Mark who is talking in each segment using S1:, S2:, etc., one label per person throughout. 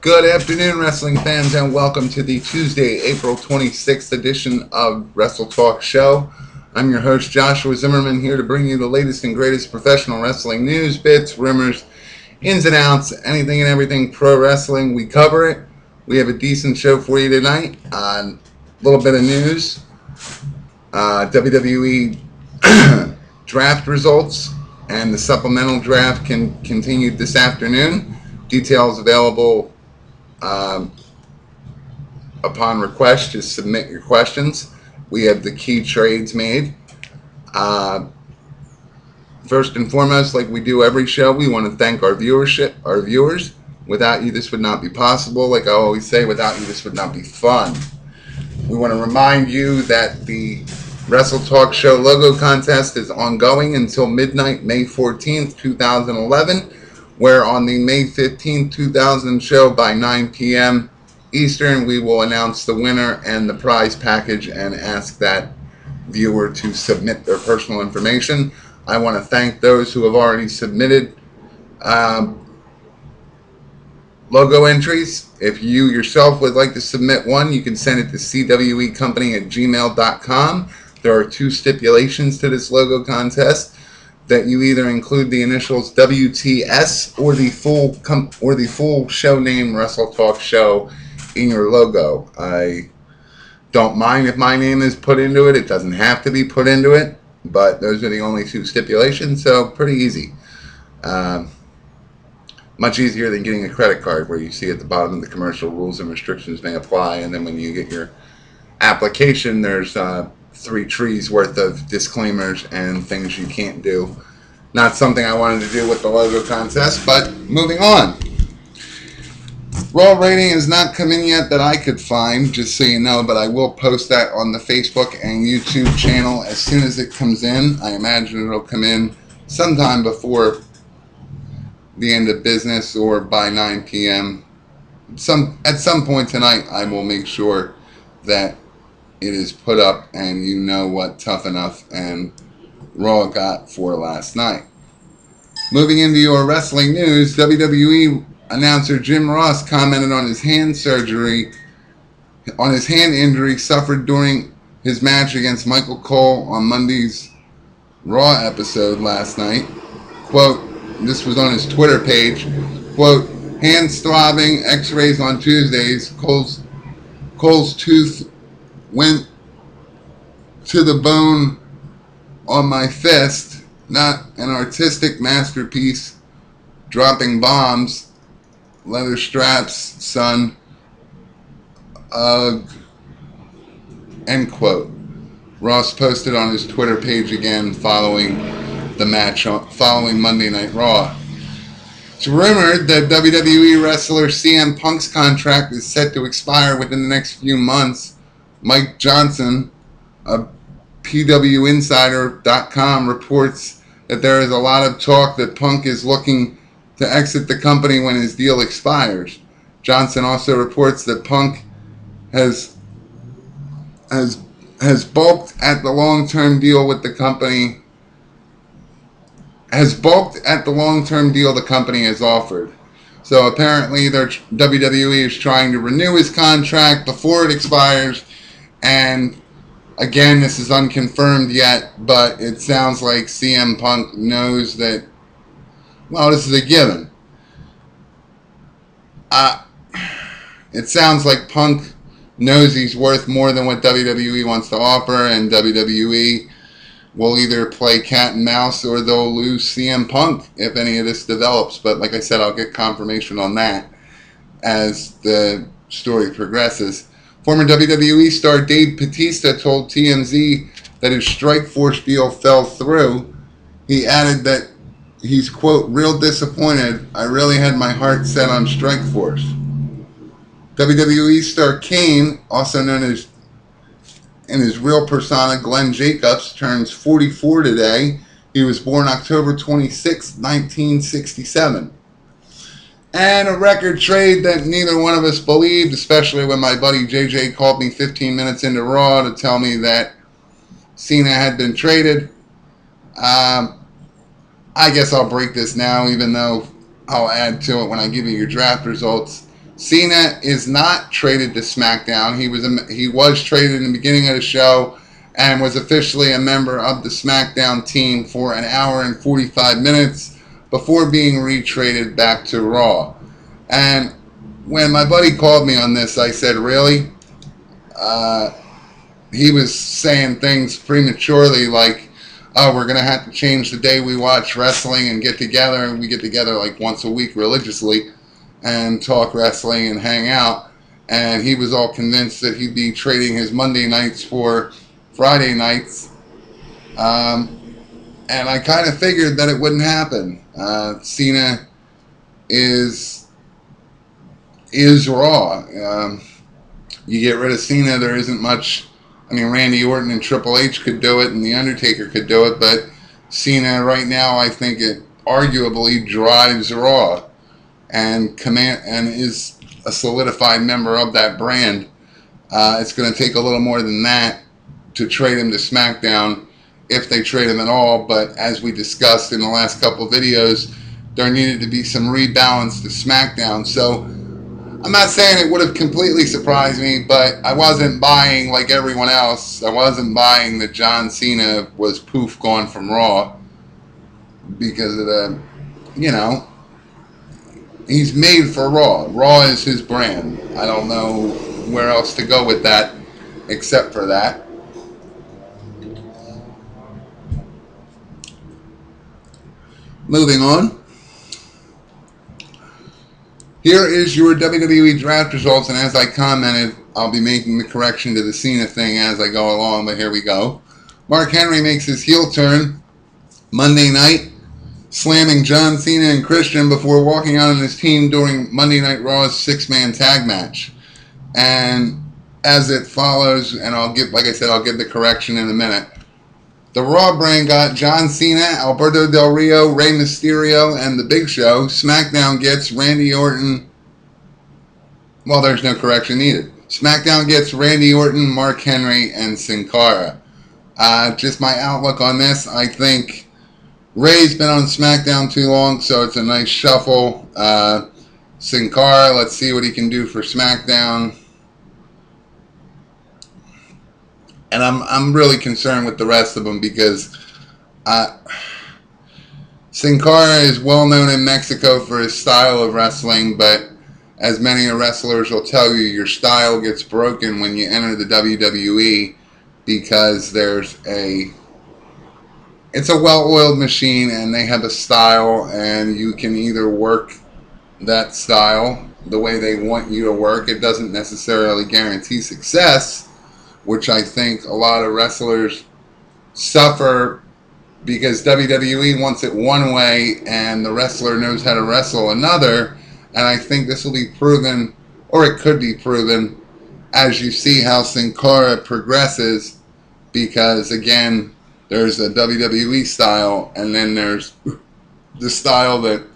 S1: Good afternoon, wrestling fans, and welcome to the Tuesday, April 26th edition of Wrestle Talk Show. I'm your host, Joshua Zimmerman, here to bring you the latest and greatest professional wrestling news, bits, rumors, ins and outs, anything and everything pro wrestling. We cover it. We have a decent show for you tonight. A little bit of news. WWE Draft Results and the supplemental draft continued this afternoon. Details available upon request. Just submit your questions. We have the key trades made. First and foremost, like we do every show, we want to thank our viewers. Without you, this would not be possible. Like I always say, without you, this would not be fun. We want to remind you that the Wrestle Talk Show logo contest is ongoing until midnight, May 14th, 2011. Where on the May 15th, 2000 show by 9 p.m. Eastern, we will announce the winner and the prize package and ask that viewer to submit their personal information. I want to thank those who have already submitted logo entries. If you yourself would like to submit one, you can send it to cwecompany@gmail.com. There are two stipulations to this logo contest: that you either include the initials WTS or the full show name Wrestle Talk Show in your logo. I don't mind if my name is put into it. It doesn't have to be put into it, but those are the only two stipulations, so pretty easy. Much easier than getting a credit card where you see at the bottom of the commercial, rules and restrictions may apply, and then when you get your application, there's 3 trees worth of disclaimers and things you can't do. Not something I wanted to do with the logo contest, but moving on. Raw rating has not come in yet that I could find, just so you know, but I will post that on the Facebook and YouTube channel as soon as it comes in. I imagine it'll come in sometime before the end of business or by 9 p.m. At some point tonight, I will make sure that it is put up and you know what Tough Enough and Raw got for last night. Moving into your wrestling news, WWE announcer Jim Ross commented on his hand injury suffered during his match against Michael Cole on Monday's Raw episode last night. Quote, this was on his Twitter page, quote, hands throbbing, x-rays on Tuesdays, Cole's tooth went to the bone on my fist, not an artistic masterpiece, dropping bombs, leather straps, son, ugh, end quote. Ross posted on his Twitter page again following the match, following Monday Night Raw. It's rumored that WWE wrestler CM Punk's contract is set to expire within the next few months. Mike Johnson of PWInsider.com reports that there is a lot of talk that Punk is looking to exit the company when his deal expires. Johnson also reports that Punk has balked at the long-term deal with the company. Has balked at the long-term deal the company has offered. So apparently WWE is trying to renew his contract before it expires. And again, this is unconfirmed yet, but it sounds like CM Punk knows that, well, this is a given. It sounds like Punk knows he's worth more than what WWE wants to offer, and WWE will either play cat and mouse or they'll lose CM Punk if any of this develops. But like I said, I'll get confirmation on that as the story progresses. Former WWE star Dave Bautista told TMZ that his Strikeforce deal fell through. He added that he's, quote, real disappointed. I really had my heart set on Strikeforce. WWE star Kane, also known as in his real persona Glenn Jacobs, turns 44 today. He was born October 26, 1967. And a record trade that neither one of us believed, especially when my buddy JJ called me 15 minutes into Raw to tell me that Cena had been traded. I guess I'll break this now, even though I'll add to it when I give you your draft results. Cena is not traded to SmackDown. He was traded in the beginning of the show and was officially a member of the SmackDown team for an hour and 45 minutes before being retraded back to Raw. And when my buddy called me on this, I said, really? He was saying things prematurely like, oh, we're going to have to change the day we watch wrestling and get together. And we get together like once a week religiously and talk wrestling and hang out. And he was all convinced that he'd be trading his Monday nights for Friday nights. And I kind of figured that it wouldn't happen. Cena is Raw. You get rid of Cena, there isn't much. I mean, Randy Orton and Triple H could do it, and The Undertaker could do it, but Cena right now, I think it arguably drives Raw and is a solidified member of that brand. It's going to take a little more than that to trade him to SmackDown, if they trade him at all. But as we discussed in the last couple of videos, there needed to be some rebalance to SmackDown. So I'm not saying it would have completely surprised me, but I wasn't buying like everyone else. I wasn't buying that John Cena was poof gone from Raw because of the, you know, he's made for Raw. Raw is his brand. I don't know where else to go with that except for that. Moving on. Here is your WWE Draft Results, and as I commented, I'll be making the correction to the Cena thing as I go along, but here we go. Mark Henry makes his heel turn Monday night, slamming John Cena and Christian before walking out on his team during Monday Night Raw's 6-man tag match. And as it follows, and I'll give, like I said, I'll give the correction in a minute. The Raw brand got John Cena, Alberto Del Rio, Rey Mysterio, and The Big Show. SmackDown gets Randy Orton. Well, there's no correction needed. SmackDown gets Randy Orton, Mark Henry, and Sin Cara. Just my outlook on this. I think Ray's been on SmackDown too long, so it's a nice shuffle. Sin Cara, let's see what he can do for SmackDown. And I'm really concerned with the rest of them because Sin Cara is well known in Mexico for his style of wrestling, but as many wrestlers will tell you, your style gets broken when you enter the WWE because it's a well-oiled machine and they have a style, and you can either work that style the way they want you to work. It doesn't necessarily guarantee success, which I think a lot of wrestlers suffer because WWE wants it one way and the wrestler knows how to wrestle another. And I think this will be proven, or it could be proven, as you see how Sin Cara progresses, because again, there's a WWE style and then there's the style that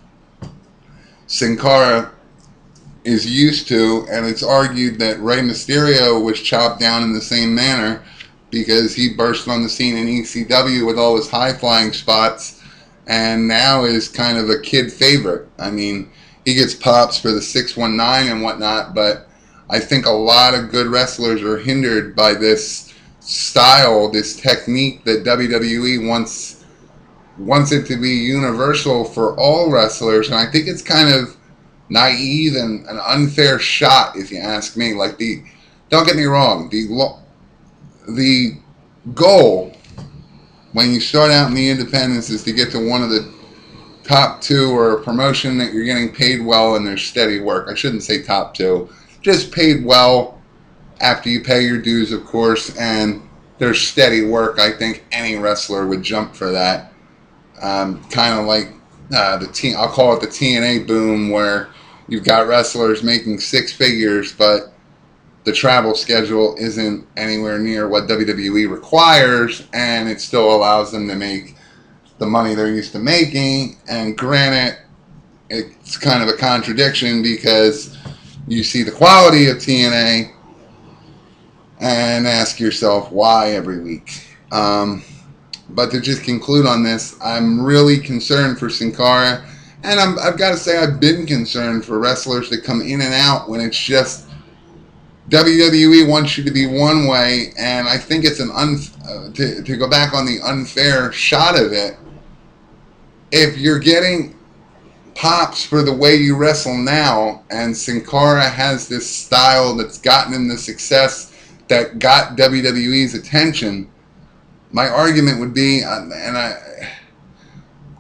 S1: Sin Cara is used to, and it's argued that Rey Mysterio was chopped down in the same manner because he burst on the scene in ECW with all his high-flying spots and now is kind of a kid favorite. I mean, he gets pops for the 619 and whatnot, but I think a lot of good wrestlers are hindered by this style, this technique that WWE wants it to be universal for all wrestlers, and I think it's kind of naive and an unfair shot, if you ask me. Like, don't get me wrong, the goal when you start out in the independents is to get to one of the top two, or a promotion that you're getting paid well and there's steady work. I shouldn't say top two, just paid well after you pay your dues, of course, and there's steady work. I think any wrestler would jump for that. Kind of like I'll call it the TNA boom, where you've got wrestlers making 6 figures, but the travel schedule isn't anywhere near what WWE requires, and it still allows them to make the money they're used to making. And granted, it's kind of a contradiction because you see the quality of TNA and ask yourself why every week. But to just conclude on this, I'm really concerned for Sin Cara, And I've got to say, I've been concerned for wrestlers that come in and out when it's just WWE wants you to be one way, and I think it's to go back on the unfair shot of it. If you're getting pops for the way you wrestle now, and Sin Cara has this style that's gotten him the success that got WWE's attention, my argument would be, and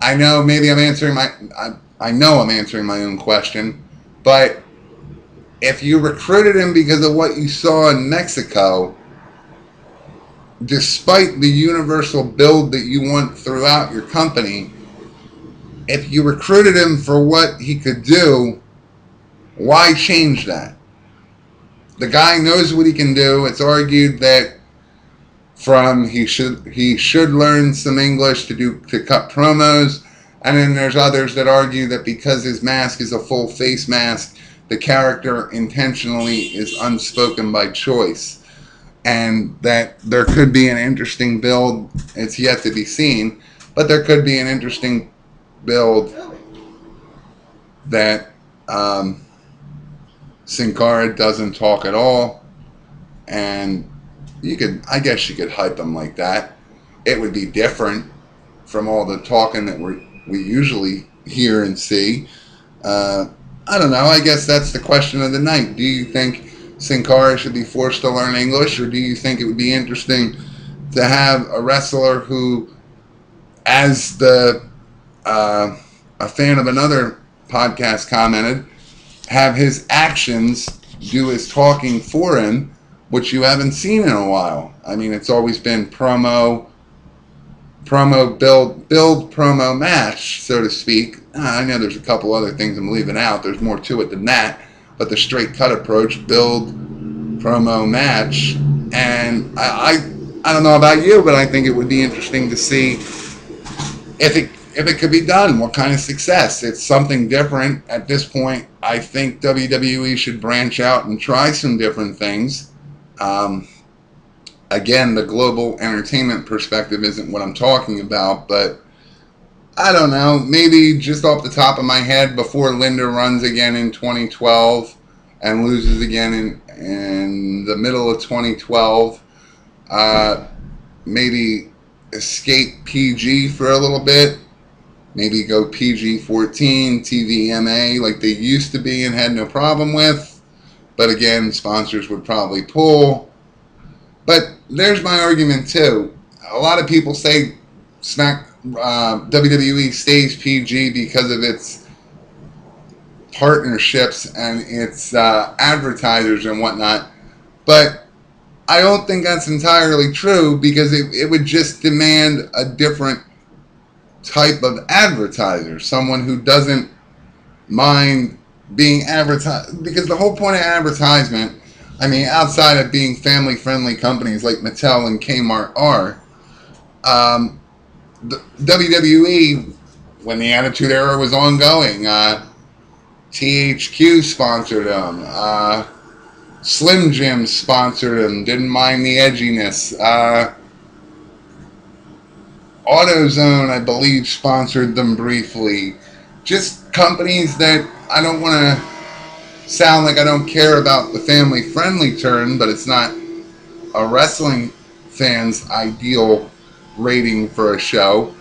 S1: I know maybe I'm answering I know I'm answering my own question, but if you recruited him because of what you saw in Mexico, despite the universal build that you want throughout your company, if you recruited him for what he could do, why change that? The guy knows what he can do. It's argued that he should learn some English to cut promos, and then there's others that argue that because his mask is a full face mask, the character intentionally is unspoken by choice, and that there could be an interesting build. It's yet to be seen, but there could be an interesting build that Sin Cara doesn't talk at all, and I guess you could hype him like that. It would be different from all the talking that we usually hear and see. I don't know. I guess that's the question of the night. Do you think Sin Cara should be forced to learn English, or do you think it would be interesting to have a wrestler who, as a fan of another podcast commented, have his actions do his talking for him, which you haven't seen in a while? I mean, it's always been promo build promo match, so to speak. I know there's a couple other things I'm leaving out. There's more to it than that, but the straight cut approach, build promo match, and I don't know about you, but I think it would be interesting to see if it could be done. What kind of success? It's something different at this point. I think WWE should branch out and try some different things. Again, the global entertainment perspective isn't what I'm talking about, but I don't know. Maybe just off the top of my head, before Linda runs again in 2012 and loses again in the middle of 2012, maybe escape PG for a little bit. Maybe go PG-14, TVMA like they used to be and had no problem with. But again, sponsors would probably pull. But there's my argument too. A lot of people say WWE stays PG because of its partnerships and its advertisers and whatnot. But I don't think that's entirely true, because it would just demand a different type of advertiser. Someone who doesn't mind being advertised. Because the whole point of advertisement, I mean, outside of being family-friendly companies like Mattel and Kmart are, the WWE, when the Attitude Era was ongoing, THQ sponsored them, Slim Jim sponsored them, didn't mind the edginess, AutoZone, I believe, sponsored them briefly. Just companies that, I don't want to sound like I don't care about the family-friendly turn, but it's not a wrestling fan's ideal rating for a show.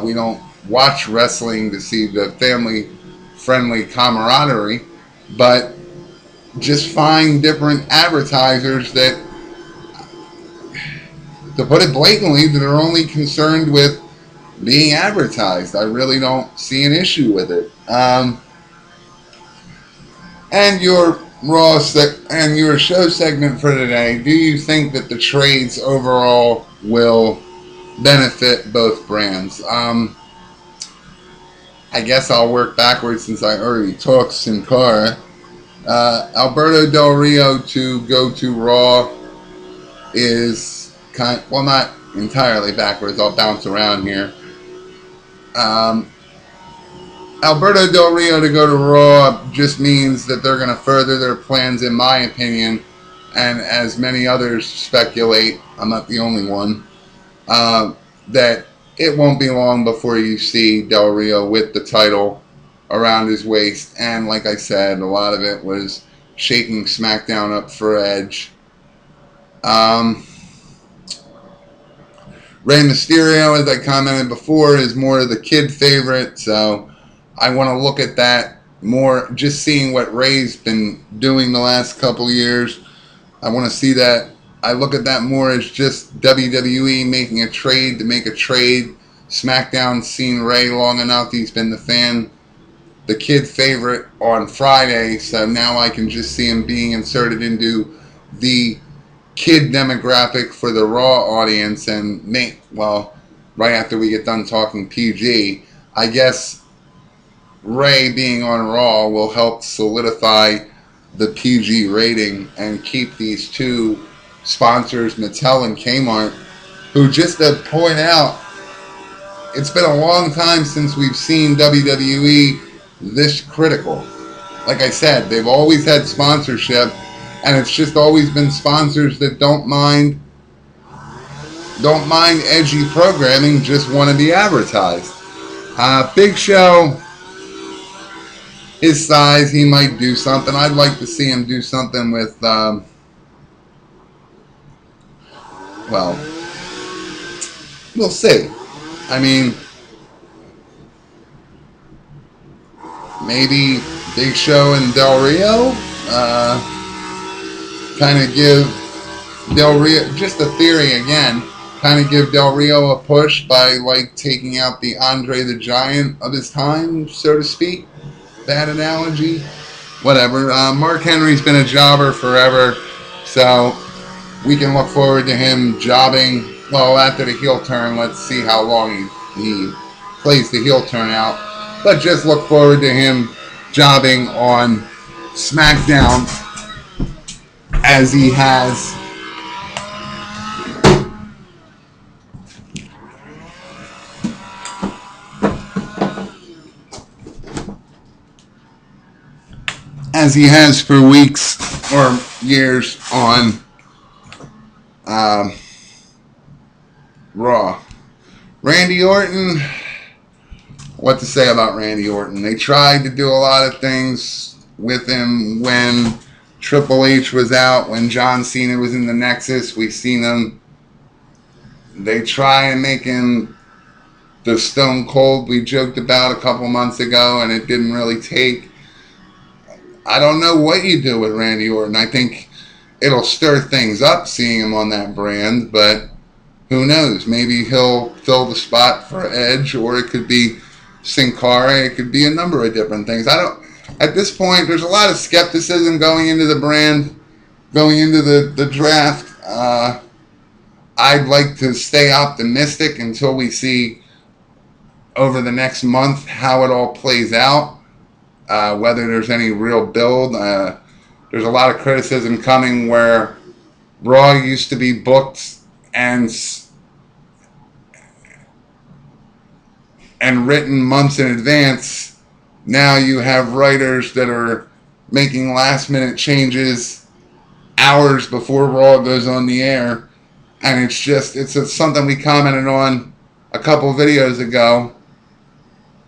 S1: We don't watch wrestling to see the family-friendly camaraderie, but just find different advertisers that, to put it blatantly, that are only concerned with being advertised. I really don't see an issue with it. And your your show segment for today, do you think that the trades overall will benefit both brands? I guess I'll work backwards since I already talked Sin Cara. Alberto Del Rio to go to Raw is well, not entirely backwards. I'll bounce around here. Alberto Del Rio to go to Raw just means that they're going to further their plans, in my opinion, and as many others speculate, I'm not the only one, that it won't be long before you see Del Rio with the title around his waist. And like I said, a lot of it was shaking SmackDown up for Edge. Rey Mysterio, as I commented before, is more of the kid favorite, so I want to look at that more, just seeing what Rey's been doing the last couple years. I want to see that. I look at that more as just WWE making a trade to make a trade. SmackDown's seen Rey long enough. He's been the kid favorite on Friday, so now I can just see him being inserted into the kid demographic for the Raw audience, and right after we get done talking PG, I guess Rey being on Raw will help solidify the PG rating and keep these two sponsors, Mattel and Kmart, who, just to point out, it's been a long time since we've seen WWE this critical. Like I said, they've always had sponsorship, and it's just always been sponsors that don't mind edgy programming, just want to be advertised. Big Show, his size, he might do something. I'd like to see him do something with, well, we'll see. I mean, maybe Big Show and Del Rio, kind of give Del Rio, just a theory again, kind of give Del Rio a push by like taking out the Andre the Giant of his time, so to speak. Bad analogy. Whatever. Mark Henry's been a jobber forever, so we can look forward to him jobbing. Well, after the heel turn, let's see how long he plays the heel turn out. But just look forward to him jobbing on SmackDown, as he has for weeks or years on Raw. Randy Orton, what to say about Randy Orton? They tried to do a lot of things with him when Triple H was out, when John Cena was in the Nexus. We've seen them. They try and make him the Stone Cold we joked about a couple months ago, and it didn't really take. I don't know what you do with Randy Orton. I think it'll stir things up seeing him on that brand, but who knows? Maybe he'll fill the spot for Edge, or it could be Sin Cara. It could be a number of different things. At this point, there's a lot of skepticism going into the brand, going into the draft. I'd like to stay optimistic until we see over the next month how it all plays out, whether there's any real build. There's a lot of criticism coming where Raw used to be booked and written months in advance. Now you have writers that are making last-minute changes hours before Raw goes on the air, and it's something we commented on a couple videos ago.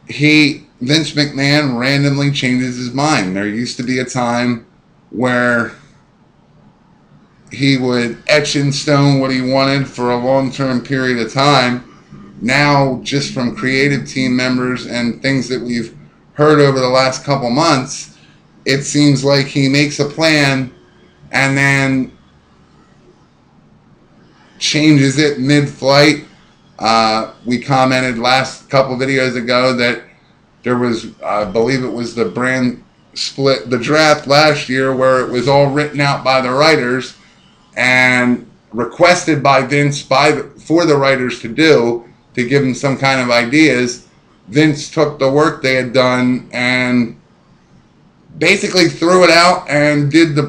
S1: Vince McMahon randomly changes his mind. There used to be a time where he would etch in stone what he wanted for a long-term period of time. Now, just from creative team members and things that we've heard over the last couple months, it seems like he makes a plan and then changes it mid-flight. We commented last couple videos ago that there was, I believe it was the brand split, the draft last year, where it was all written out by the writers and requested by Vince for the writers to do, to give him some kind of ideas. Vince took the work they had done and basically threw it out and did the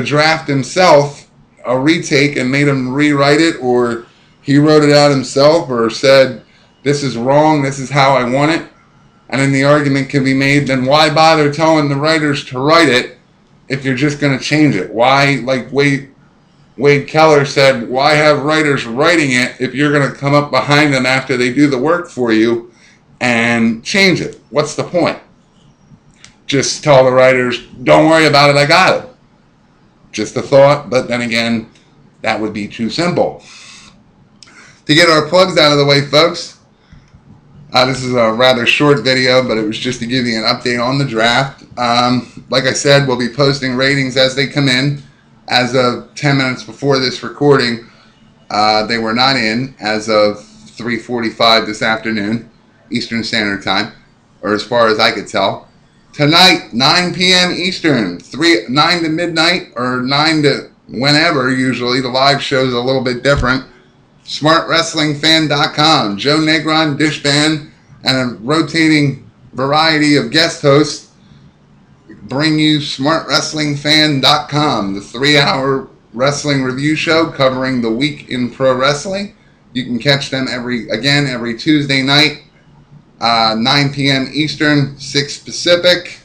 S1: draft himself, a retake, and made him rewrite it, or he wrote it out himself, or said, this is wrong, this is how I want it. And then the argument can be made, then why bother telling the writers to write it if you're just going to change it? Why, like Wade Keller said, why have writers writing it if you're going to come up behind them after they do the work for you and change it. What's the point? Just tell the writers, don't worry about it, I got it. Just a thought, but then again, that would be too simple. To get our plugs out of the way, folks, this is a rather short video, but it was just to give you an update on the draft. Like I said, we'll be posting ratings as they come in. As of 10 minutes before this recording, they were not in as of 3:45 this afternoon, Eastern Standard Time, or as far as I could tell. Tonight, 9 p.m. Eastern, 9 to midnight, or 9 to whenever, usually. The live show is a little bit different. SmartWrestlingFan.com. Joe Negron, Dishban, and a rotating variety of guest hosts bring you SmartWrestlingFan.com, the 3-hour wrestling review show covering the week in pro wrestling. You can catch them every Tuesday night, 9 p.m. Eastern, 6 Pacific.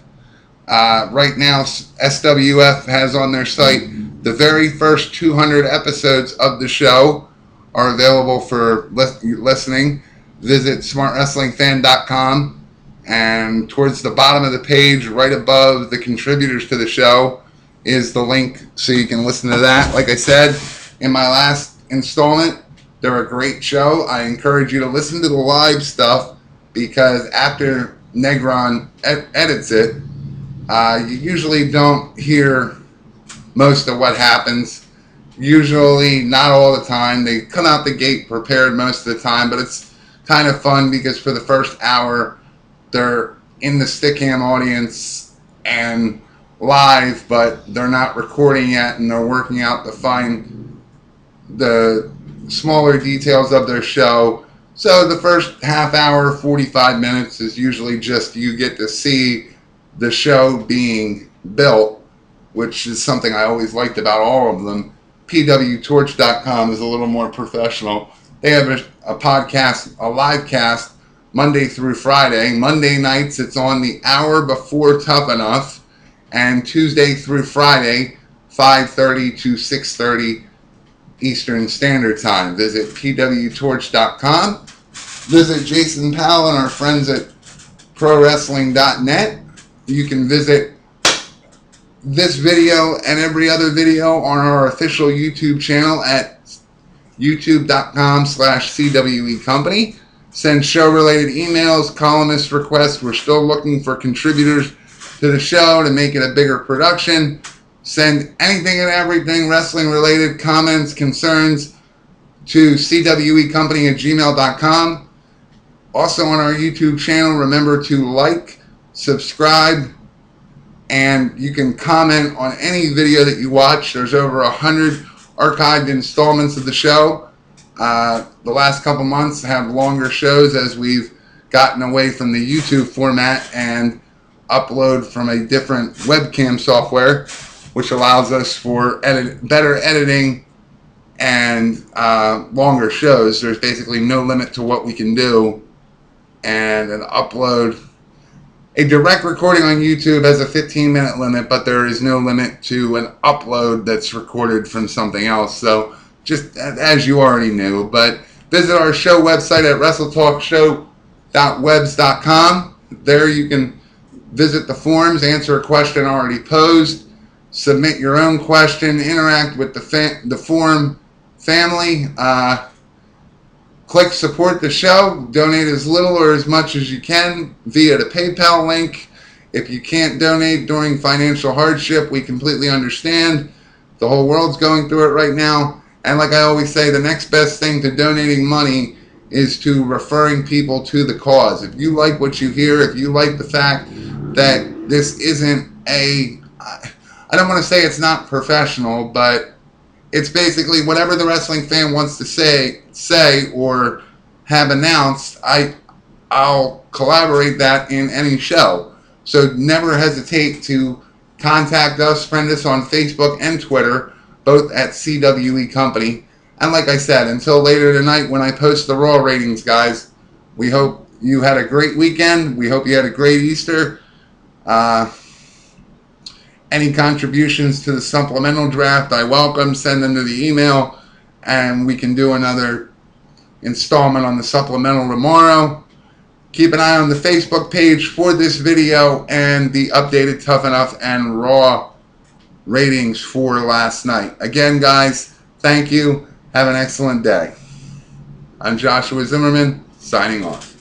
S1: Right now, SWF has on their site the very first 200 episodes of the show are available for listening. Visit smartwrestlingfan.com, and towards the bottom of the page, right above the contributors to the show, is the link so you can listen to that. Like I said in my last installment, they're a great show. I encourage you to listen to the live stuff, because after Negron edits it, you usually don't hear most of what happens. Usually, not all the time. They come out the gate prepared most of the time, but it's kind of fun because for the first hour, they're in the Stickam audience and live, but they're not recording yet, and they're working out to find the smaller details of their show. So the first half hour, 45 minutes, is usually just you get to see the show being built, which is something I always liked about all of them. PWTorch.com is a little more professional. They have a podcast, a live cast, Monday through Friday. Monday nights, it's on the hour before Tough Enough, and Tuesday through Friday, 5:30 to 6:30 Eastern Standard Time. Visit PWTorch.com. Visit Jason Powell and our friends at ProWrestling.net. You can visit this video and every other video on our official YouTube channel at youtube.com/CWE Company. Send show-related emails, columnist requests. We're still looking for contributors to the show to make it a bigger production. Send anything and everything wrestling-related, comments, concerns, to cwecompany@gmail.com. Also on our YouTube channel, remember to like, subscribe, and you can comment on any video that you watch. There's over 100 archived installments of the show. The last couple months have longer shows as we've gotten away from the YouTube format and upload from a different webcam software, which allows us for better editing and longer shows. There's basically no limit to what we can do, and an upload. A direct recording on YouTube has a 15-minute limit, but there is no limit to an upload that's recorded from something else. So just as you already knew, but visit our show website at WrestleTalkShow.webs.com. There you can visit the forums, answer a question already posed, submit your own question, interact with the forum family. Click support the show, donate as little or as much as you can via the PayPal link. If you can't donate during financial hardship, we completely understand. The whole world's going through it right now. And like I always say, the next best thing to donating money is to referring people to the cause. If you like what you hear, if you like the fact that this isn't I don't want to say it's not professional, but it's basically whatever the wrestling fan wants to say or have announced, I'll collaborate that in any show. So never hesitate to contact us, friend us on Facebook and Twitter, both at CWE Company. And like I said, until later tonight when I post the Raw ratings, guys, we hope you had a great weekend. We hope you had a great Easter. Any contributions to the supplemental draft, I welcome. Send them to the email, and we can do another installment on the supplemental tomorrow. Keep an eye on the Facebook page for this video and the updated Tough Enough and Raw ratings for last night. Again, guys, thank you. Have an excellent day. I'm Joshua Zimmerman, signing off.